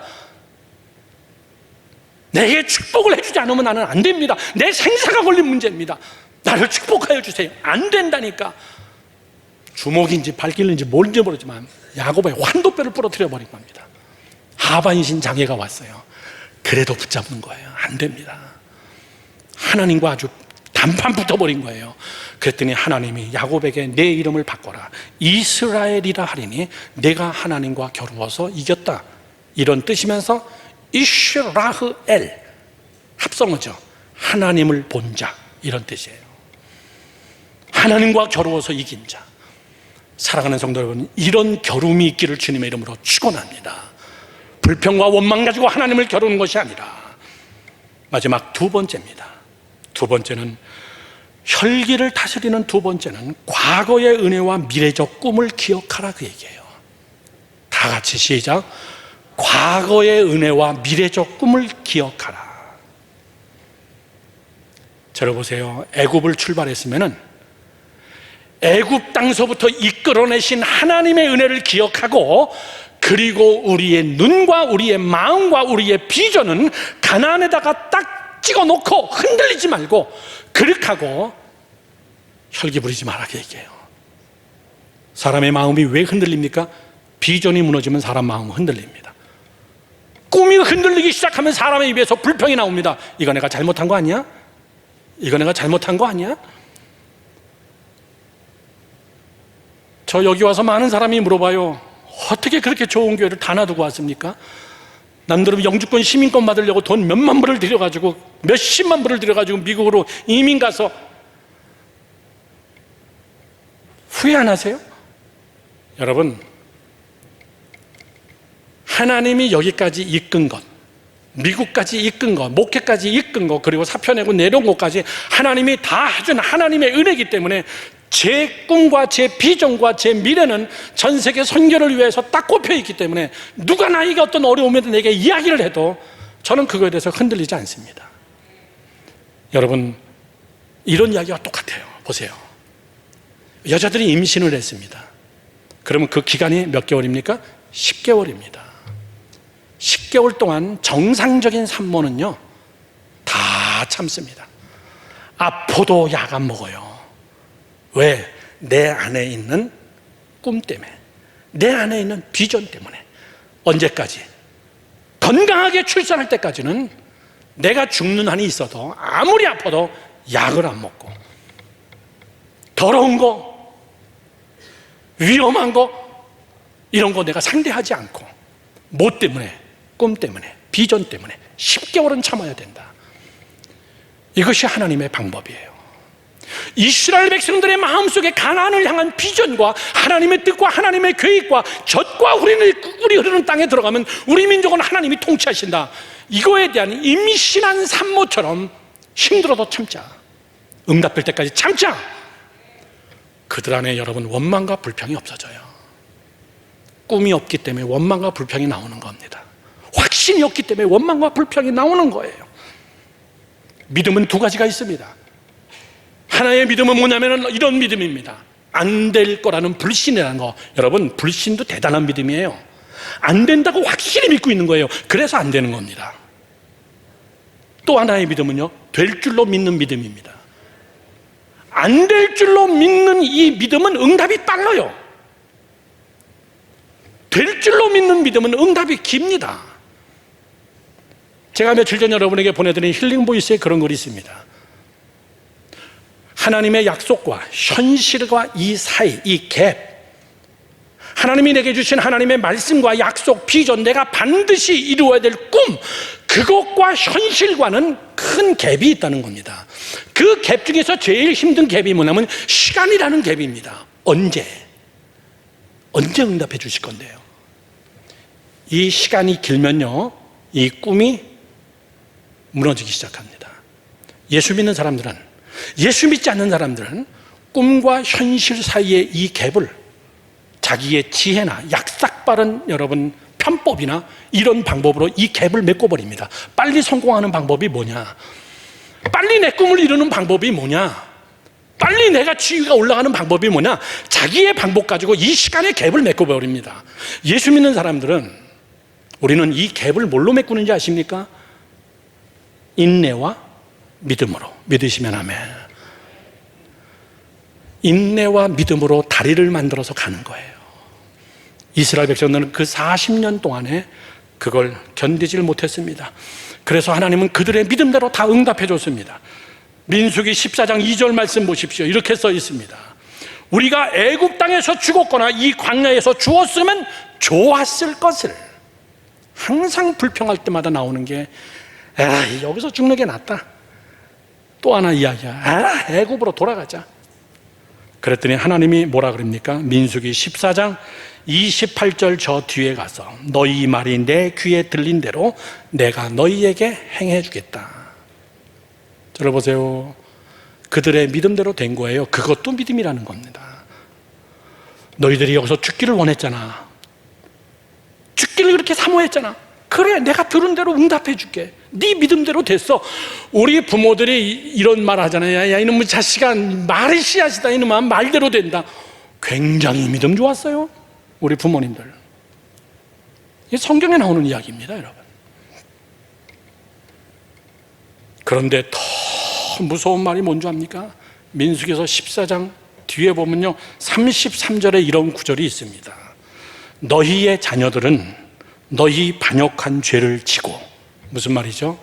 내게 축복을 해주지 않으면 나는 안 됩니다. 내 생사가 걸린 문제입니다. 나를 축복하여 주세요. 안 된다니까. 주먹인지 발길인지 뭔지 모르지만 야곱의 환도뼈를 부러뜨려 버린 겁니다. 하반신 장애가 왔어요. 그래도 붙잡는 거예요. 안 됩니다. 하나님과 아주 단판 붙어버린 거예요. 그랬더니 하나님이 야곱에게 내 이름을 바꿔라. 이스라엘이라 하리니 내가 하나님과 겨루어서 이겼다. 이런 뜻이면서 이스라흐엘, 합성어죠. 하나님을 본 자, 이런 뜻이에요. 하나님과 겨루어서 이긴 자. 사랑하는 성도 여러분, 이런 겨rum이 있기를 주님의 이름으로 축원합니다. 불평과 원망 가지고 하나님을 겨루는 것이 아니라. 마지막 두 번째입니다. 두 번째는, 혈기를 다스리는 두 번째는 과거의 은혜와 미래적 꿈을 기억하라, 그 얘기예요. 다 같이 시작. 과거의 은혜와 미래적 꿈을 기억하라. 저를 보세요. 애굽을 출발했으면은 애굽 땅서부터 이끌어내신 하나님의 은혜를 기억하고, 그리고 우리의 눈과 우리의 마음과 우리의 비전은 가나안에다가 딱 찍어놓고 흔들리지 말고 그렇게 하고 혈기 부리지 말라, 그 얘기해요. 사람의 마음이 왜 흔들립니까? 비전이 무너지면 사람 마음은 흔들립니다. 꿈이 흔들리기 시작하면 사람의 입에서 불평이 나옵니다. 이거 내가 잘못한 거 아니야? 이거 내가 잘못한 거 아니야? 저 여기 와서 많은 사람이 물어봐요. 어떻게 그렇게 좋은 교회를 다 놔두고 왔습니까? 남들은 영주권 시민권 받으려고 돈 몇만 불을 들여가지고 몇십만 불을 들여가지고 미국으로 이민 가서 후회 안 하세요? 여러분, 하나님이 여기까지 이끈 것, 미국까지 이끈 것, 목회까지 이끈 것, 그리고 사표 내고 내려온 것까지 하나님이 다 해준 하나님의 은혜이기 때문에 제 꿈과 제 비전과 제 미래는 전 세계 선교를 위해서 딱 꼽혀있기 때문에 누가 나에게 어떤 어려움에 내게 이야기를 해도 저는 그거에 대해서 흔들리지 않습니다. 여러분, 이런 이야기와 똑같아요. 보세요. 여자들이 임신을 했습니다. 그러면 그 기간이 몇 개월입니까? 10개월입니다. 10개월 동안 정상적인 산모는요 다 참습니다. 아파도 약 안 먹어요. 왜? 내 안에 있는 꿈 때문에, 내 안에 있는 비전 때문에. 언제까지? 건강하게 출산할 때까지는 내가 죽는 한이 있어도 아무리 아파도 약을 안 먹고, 더러운 거, 위험한 거, 이런 거 내가 상대하지 않고, 뭐 때문에? 꿈 때문에, 비전 때문에 10개월은 참아야 된다. 이것이 하나님의 방법이에요. 이스라엘 백성들의 마음속에 가나안을 향한 비전과 하나님의 뜻과 하나님의 계획과 젖과 꿀이 흐르는 땅에 들어가면 우리 민족은 하나님이 통치하신다. 이거에 대한 임신한 산모처럼 힘들어도 참자. 응답될 때까지 참자. 그들 안에 여러분 원망과 불평이 없어져요. 꿈이 없기 때문에 원망과 불평이 나오는 겁니다. 확신이 없기 때문에 원망과 불평이 나오는 거예요. 믿음은 두 가지가 있습니다. 하나의 믿음은 뭐냐면 이런 믿음입니다. 안 될 거라는 불신이라는 거. 여러분, 불신도 대단한 믿음이에요. 안 된다고 확실히 믿고 있는 거예요. 그래서 안 되는 겁니다. 또 하나의 믿음은요, 될 줄로 믿는 믿음입니다. 안 될 줄로 믿는 이 믿음은 응답이 빨라요. 될 줄로 믿는 믿음은 응답이 깁니다. 제가 며칠 전 여러분에게 보내드린 힐링보이스에 그런 글이 있습니다. 하나님의 약속과 현실과 이 사이, 이 갭, 하나님이 내게 주신 하나님의 말씀과 약속, 비전, 내가 반드시 이루어야 될 꿈, 그것과 현실과는 큰 큰 갭이 있다는 겁니다. 그 갭 중에서 제일 힘든 갭이 뭐냐면 시간이라는 갭입니다. 언제 응답해 주실 건데요. 이 시간이 길면요, 이 꿈이 무너지기 시작합니다. 예수 믿는 사람들은, 예수 믿지 않는 사람들은 꿈과 현실 사이의 이 갭을 자기의 지혜나 약삭빠른 여러분 편법이나 이런 방법으로 이 갭을 메꿔버립니다. 빨리 성공하는 방법이 뭐냐? 빨리 내 꿈을 이루는 방법이 뭐냐? 빨리 내가 지위가 올라가는 방법이 뭐냐? 자기의 방법 가지고 이 시간의 갭을 메꿔버립니다. 예수 믿는 사람들은, 우리는 이 갭을 뭘로 메꾸는지 아십니까? 인내와 믿음으로. 믿으시면 아멘. 인내와 믿음으로 다리를 만들어서 가는 거예요. 이스라엘 백성들은 그 40년 동안에 그걸 견디질 못했습니다. 그래서 하나님은 그들의 믿음대로 다 응답해 줬습니다. 민수기 14장 2절 말씀 보십시오. 이렇게 써 있습니다. 우리가 애굽 땅에서 죽었거나 이 광야에서 죽었으면 좋았을 것을. 항상 불평할 때마다 나오는 게, 여기서 죽는 게 낫다. 또 하나 이야기야. 애굽으로 돌아가자. 그랬더니 하나님이 뭐라 그럽니까? 민수기 14장 28절 저 뒤에 가서 너희 말이 내 귀에 들린 대로 내가 너희에게 행해 주겠다. 들어보세요. 그들의 믿음대로 된 거예요. 그것도 믿음이라는 겁니다. 너희들이 여기서 죽기를 원했잖아. 죽기를 그렇게 사모했잖아. 그래, 내가 들은 대로 응답해 줄게. 네 믿음대로 됐어. 우리 부모들이 이런 말 하잖아요. 야, 이놈의 자식아, 말이 씨앗이다. 이놈아, 말대로 된다. 굉장히 믿음 좋았어요, 우리 부모님들. 이게 성경에 나오는 이야기입니다, 여러분. 그런데 더 무서운 말이 뭔지 압니까? 민수기서 14장 뒤에 보면요, 33절에 이런 구절이 있습니다. 너희의 자녀들은 너희 반역한 죄를 지고. 무슨 말이죠?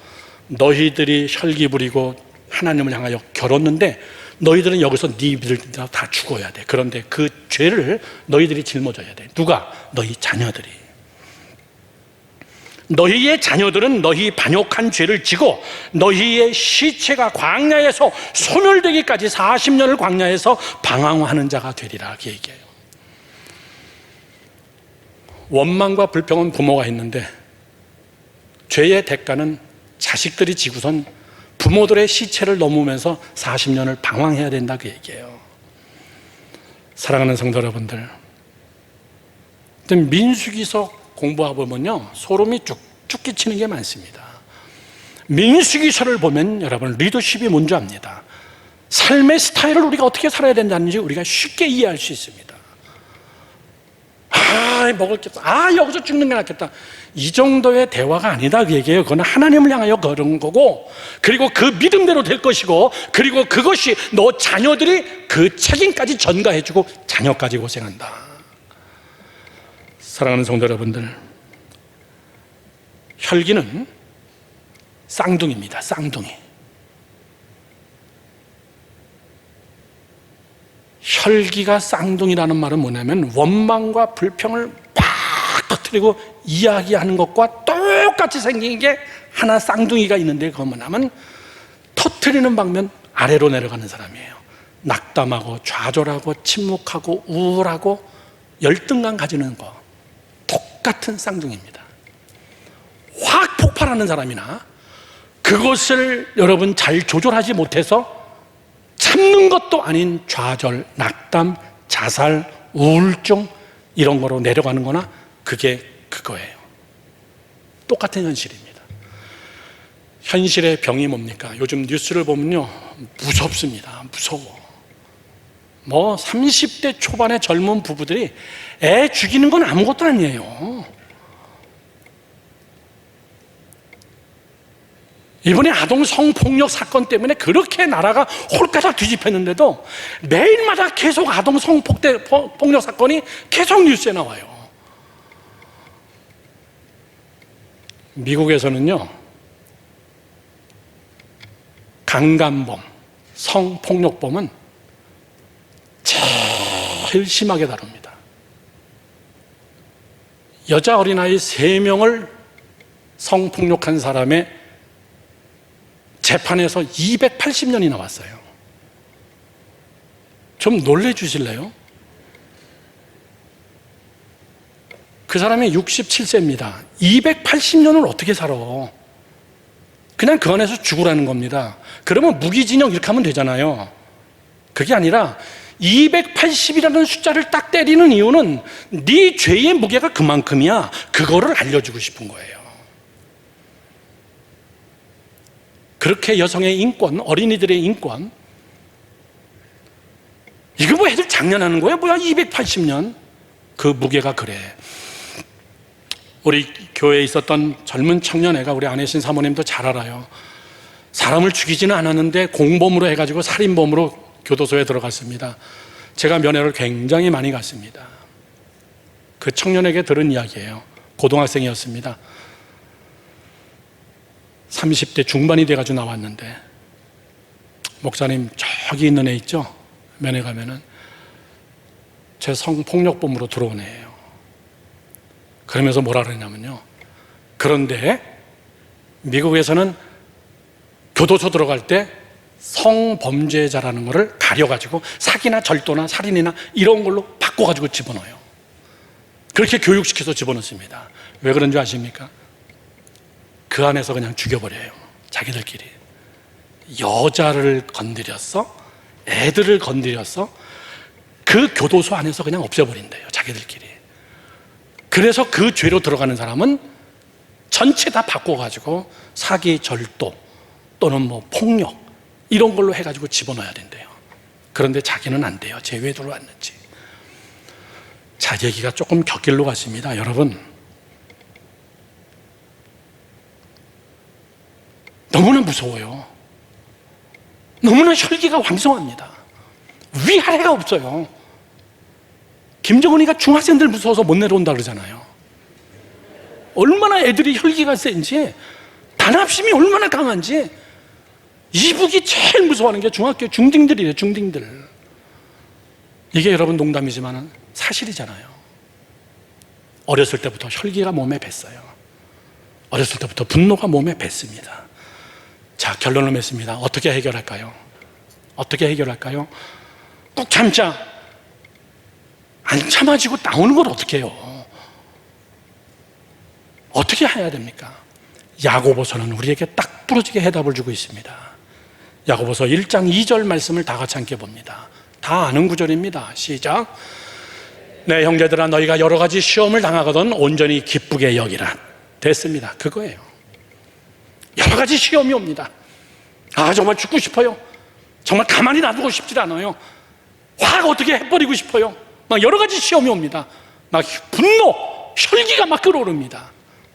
너희들이 혈기 부리고 하나님을 향하여 겨뤘는데 너희들은 여기서 네 믿음대로 다 죽어야 돼. 그런데 그 죄를 너희들이 짊어져야 돼. 누가? 너희 자녀들이. 너희의 자녀들은 너희 반역한 죄를 지고 너희의 시체가 광야에서 소멸되기까지 40년을 광야에서 방황하는 자가 되리라. 그 얘기예요. 원망과 불평은 부모가 했는데 죄의 대가는 자식들이 지고선 부모들의 시체를 넘으면서 40년을 방황해야 된다. 그 얘기예요. 사랑하는 성도 여러분들, 민수기서 공부하고 보면요, 소름이 쭉쭉 끼치는 게 많습니다. 민수기서를 보면 여러분, 리더십이 뭔지 압니다. 삶의 스타일을 우리가 어떻게 살아야 된다는지 우리가 쉽게 이해할 수 있습니다. 먹을 게 없어. 여기서 죽는 게 낫겠다. 이 정도의 대화가 아니다. 그 얘기예요. 그건 하나님을 향하여 걸은 거고, 그리고 그 믿음대로 될 것이고, 그리고 그것이 너 자녀들이 그 책임까지 전가해주고 자녀까지 고생한다. 사랑하는 성도 여러분들, 혈기는 쌍둥이입니다. 쌍둥이. 혈기가 쌍둥이라는 말은 뭐냐면 원망과 불평을 막 터뜨리고 이야기하는 것과 똑같이 생긴 게 하나 쌍둥이가 있는데, 그건 뭐냐면 터뜨리는 방면 아래로 내려가는 사람이에요. 낙담하고 좌절하고 침묵하고 우울하고 열등감 가지는 거, 똑같은 쌍둥이입니다. 확 폭발하는 사람이나 그것을 여러분 잘 조절하지 못해서 참는 것도 아닌 좌절, 낙담, 자살, 우울증 이런 거로 내려가는 거나, 그게 그거예요. 똑같은 현실입니다. 현실의 병이 뭡니까? 요즘 뉴스를 보면요, 무섭습니다. 무서워. 30대 초반의 젊은 부부들이 애 죽이는 건 아무것도 아니에요. 이번에 아동 성폭력 사건 때문에 그렇게 나라가 홀가닥 뒤집혔는데도 매일마다 계속 아동 성폭력 사건이 계속 뉴스에 나와요. 미국에서는요, 강간범, 성폭력범은 제일 심하게 다룹니다. 여자 어린아이 3명을 성폭력한 사람의 재판에서 280년이 나왔어요. 좀 놀래주실래요? 그 사람이 67세입니다. 280년을 어떻게 살아? 그냥 그 안에서 죽으라는 겁니다. 그러면 무기징역 이렇게 하면 되잖아요. 그게 아니라 280이라는 숫자를 딱 때리는 이유는 네 죄의 무게가 그만큼이야. 그거를 알려주고 싶은 거예요. 그렇게 여성의 인권, 어린이들의 인권, 이거 뭐 애들 장난하는 거야? 뭐야 280년? 그 무게가 그래. 우리 교회에 있었던 젊은 청년애가 우리 아내신 사모님도 잘 알아요. 사람을 죽이지는 않았는데 공범으로 해가지고 살인범으로 교도소에 들어갔습니다. 제가 면회를 굉장히 많이 갔습니다. 그 청년에게 들은 이야기예요. 고등학생이었습니다. 30대 중반이 돼가지고 나왔는데, 목사님 저기 있는 애 있죠? 면회 가면은 제 성폭력범으로 들어온 애예요. 그러면서 뭐라 그러냐면요, 그런데 미국에서는 교도소 들어갈 때 성범죄자라는 거를 가려가지고 사기나 절도나 살인이나 이런 걸로 바꿔가지고 집어넣어요. 그렇게 교육시켜서 집어넣습니다. 왜 그런 줄 아십니까? 그 안에서 그냥 죽여버려요. 자기들끼리. 여자를 건드렸어? 애들을 건드렸어? 그 교도소 안에서 그냥 없애버린대요. 자기들끼리. 그래서 그 죄로 들어가는 사람은 전체 다 바꿔가지고 사기, 절도 또는 뭐 폭력 이런 걸로 해가지고 집어넣어야 된대요. 그런데 자기는 안 돼요. 제 왜 들어왔는지. 자, 얘기가 조금 곁길로 갔습니다. 여러분, 너무나 무서워요. 너무나 혈기가 왕성합니다. 위아래가 없어요. 김정은이가 중학생들 무서워서 못 내려온다 그러잖아요. 얼마나 애들이 혈기가 센지, 단합심이 얼마나 강한지. 이북이 제일 무서워하는 게 중학교 중딩들이래요. 중딩들. 이게 여러분 농담이지만 사실이잖아요. 어렸을 때부터 혈기가 몸에 뱄어요. 어렸을 때부터 분노가 몸에 뱄습니다. 자, 결론을 맺습니다. 어떻게 해결할까요? 어떻게 해결할까요? 꾹 참자. 안 참아지고 나오는 걸 어떻게 해요? 어떻게 해야 됩니까? 야고보서는 우리에게 딱 부러지게 해답을 주고 있습니다. 야고보서 1장 2절 말씀을 다 같이 함께 봅니다. 다 아는 구절입니다. 시작. 내 형제들아, 너희가 여러 가지 시험을 당하거든 온전히 기쁘게 여기라. 됐습니다. 그거예요. 여러 가지 시험이 옵니다. 아, 정말 죽고 싶어요. 정말 가만히 놔두고 싶지 않아요. 확 어떻게 해버리고 싶어요. 막 여러 가지 시험이 옵니다. 막 분노, 혈기가 막 끓어오릅니다.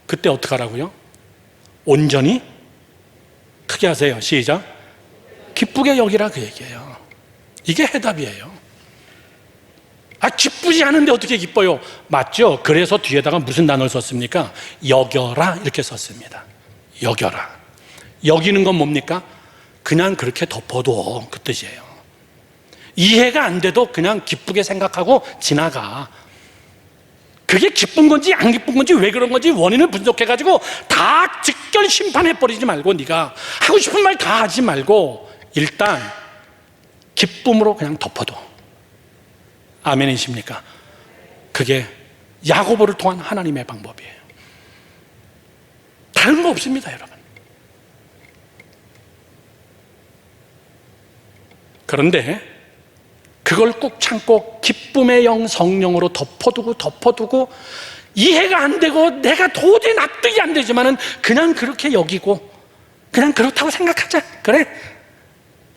그때 어떻게 하라고요? 온전히 크게 하세요. 시작. 기쁘게 여기라, 그 얘기예요. 이게 해답이에요. 아, 기쁘지 않은데 어떻게 기뻐요? 맞죠? 그래서 뒤에다가 무슨 단어를 썼습니까? 여겨라 이렇게 썼습니다. 여겨라. 여기는 건 뭡니까? 그냥 그렇게 덮어둬, 그 뜻이에요. 이해가 안 돼도 그냥 기쁘게 생각하고 지나가. 그게 기쁜 건지 안 기쁜 건지 왜 그런 건지 원인을 분석해가지고 다 직결 심판해버리지 말고, 네가 하고 싶은 말 다 하지 말고 일단 기쁨으로 그냥 덮어둬. 아멘이십니까? 그게 야고보를 통한 하나님의 방법이에요. 다른 거 없습니다, 여러분. 그런데 그걸 꾹 참고 기쁨의 영 성령으로 덮어두고 이해가 안 되고 내가 도저히 납득이 안 되지만은 그냥 그렇게 여기고 그냥 그렇다고 생각하자. 그래,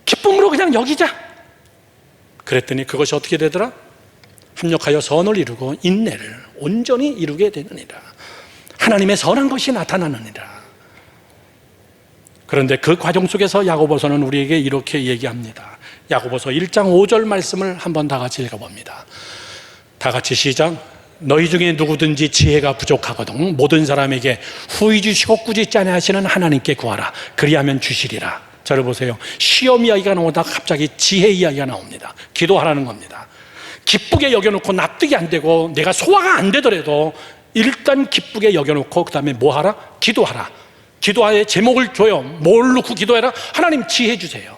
기쁨으로 그냥 여기자. 그랬더니 그것이 어떻게 되더라? 합력하여 선을 이루고 인내를 온전히 이루게 되느니라. 하나님의 선한 것이 나타나느니라. 그런데 그 과정 속에서 야고보서는 우리에게 이렇게 얘기합니다. 야고보서 1장 5절 말씀을 한번 다 같이 읽어봅니다. 다 같이 시작. 너희 중에 누구든지 지혜가 부족하거든 모든 사람에게 후히 주시고 꾸짖지 아니하시는 하나님께 구하라. 그리하면 주시리라. 저를 보세요. 시험 이야기가 나오다가 갑자기 지혜 이야기가 나옵니다. 기도하라는 겁니다. 기쁘게 여겨놓고 납득이 안 되고 내가 소화가 안 되더라도 일단 기쁘게 여겨놓고 그 다음에 뭐 하라? 기도하라. 기도의 제목을 줘요. 뭘 놓고 기도해라? 하나님 지혜 주세요.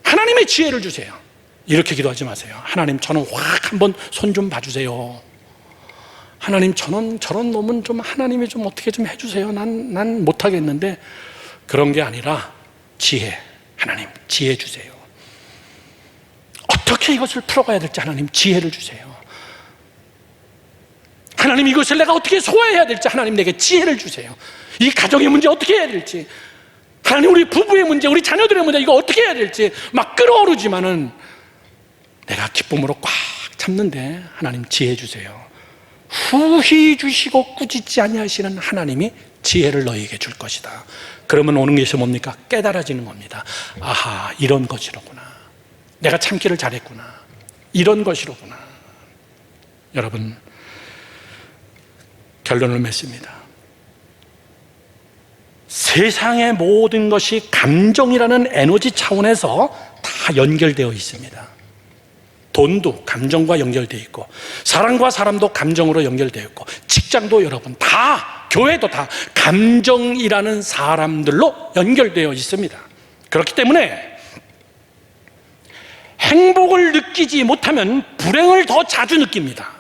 하나님의 지혜를 주세요. 이렇게 기도하지 마세요. 하나님 저는 확 한번 손 좀 봐주세요. 하나님 저는 저런 놈은 좀 하나님이 좀 어떻게 좀 해주세요. 난 못하겠는데, 그런 게 아니라 지혜. 하나님 지혜 주세요. 어떻게 이것을 풀어가야 될지 하나님 지혜를 주세요. 하나님 이것을 내가 어떻게 소화해야 될지 하나님 내게 지혜를 주세요. 이 가정의 문제 어떻게 해야 될지, 하나님 우리 부부의 문제, 우리 자녀들의 문제 이거 어떻게 해야 될지 막 끓어오르지만은 내가 기쁨으로 꽉 참는데 하나님 지혜 주세요. 후히 주시고 꾸짖지 아니하시는 하나님이 지혜를 너희에게 줄 것이다. 그러면 오는 것이 뭡니까? 깨달아지는 겁니다. 아하, 이런 것이로구나. 내가 참기를 잘했구나. 이런 것이로구나. 여러분, 결론을 맺습니다. 세상의 모든 것이 감정이라는 에너지 차원에서 다 연결되어 있습니다. 돈도 감정과 연결되어 있고, 사람과 사람도 감정으로 연결되어 있고, 직장도 여러분 다, 교회도 다 감정이라는 사람들로 연결되어 있습니다. 그렇기 때문에 행복을 느끼지 못하면 불행을 더 자주 느낍니다.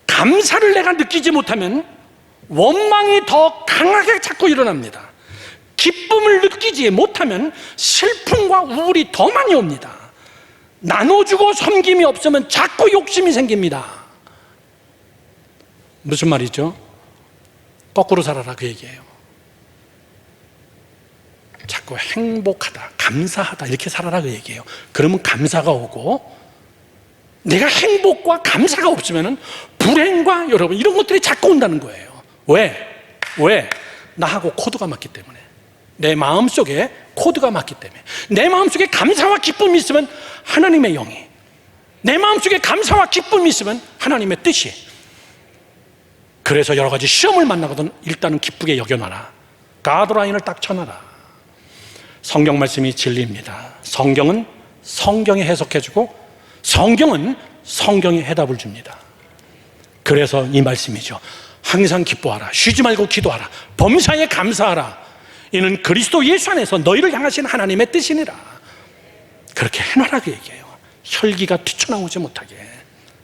감사를 내가 느끼지 못하면 원망이 더 강하게 자꾸 일어납니다. 기쁨을 느끼지 못하면 슬픔과 우울이 더 많이 옵니다. 나눠주고 섬김이 없으면 자꾸 욕심이 생깁니다. 무슨 말이죠? 거꾸로 살아라 그 얘기예요. 자꾸 행복하다, 감사하다 이렇게 살아라 그 얘기예요. 그러면 감사가 오고, 내가 행복과 감사가 없으면 불행과 여러분 이런 것들이 자꾸 온다는 거예요. 왜? 나하고 코드가 맞기 때문에. 내 마음속에 코드가 맞기 때문에. 내 마음속에 감사와 기쁨이 있으면 하나님의 영이, 내 마음속에 감사와 기쁨이 있으면 하나님의 뜻이. 그래서 여러 가지 시험을 만나거든 일단은 기쁘게 여겨놔라. 가드라인을 딱 쳐놔라. 성경 말씀이 진리입니다. 성경은 성경이 해석해주고, 성경은 성경이 해답을 줍니다. 그래서 이 말씀이죠. 항상 기뻐하라. 쉬지 말고 기도하라. 범사에 감사하라. 이는 그리스도 예수 안에서 너희를 향하신 하나님의 뜻이니라. 그렇게 해놔라 그 얘기예요. 혈기가 튀쳐나오지 못하게.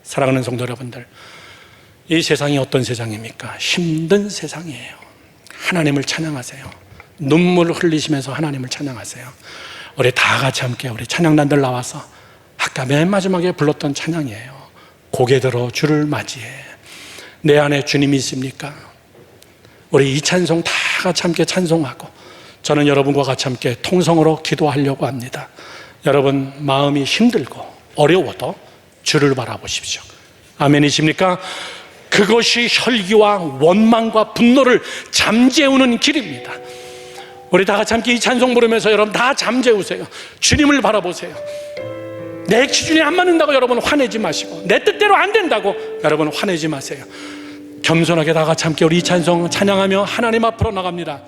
사랑하는 성도 여러분들, 이 세상이 어떤 세상입니까? 힘든 세상이에요. 하나님을 찬양하세요. 눈물을 흘리시면서 하나님을 찬양하세요. 우리 다 같이 함께 우리 찬양단들 나와서 아까 맨 마지막에 불렀던 찬양이에요. 고개 들어 주를 맞이해. 내 안에 주님이 있습니까? 우리 이 찬송 다 같이 함께 찬송하고, 저는 여러분과 같이 함께 통성으로 기도하려고 합니다. 여러분 마음이 힘들고 어려워도 주를 바라보십시오. 아멘이십니까? 그것이 혈기와 원망과 분노를 잠재우는 길입니다. 우리 다 같이 함께 이 찬송 부르면서 여러분 다 잠재우세요. 주님을 바라보세요. 내 기준이 안 맞는다고 여러분 화내지 마시고, 내 뜻대로 안 된다고 여러분 화내지 마세요. 겸손하게 다 같이 함께 우리 이 찬송 찬양하며 하나님 앞으로 나갑니다.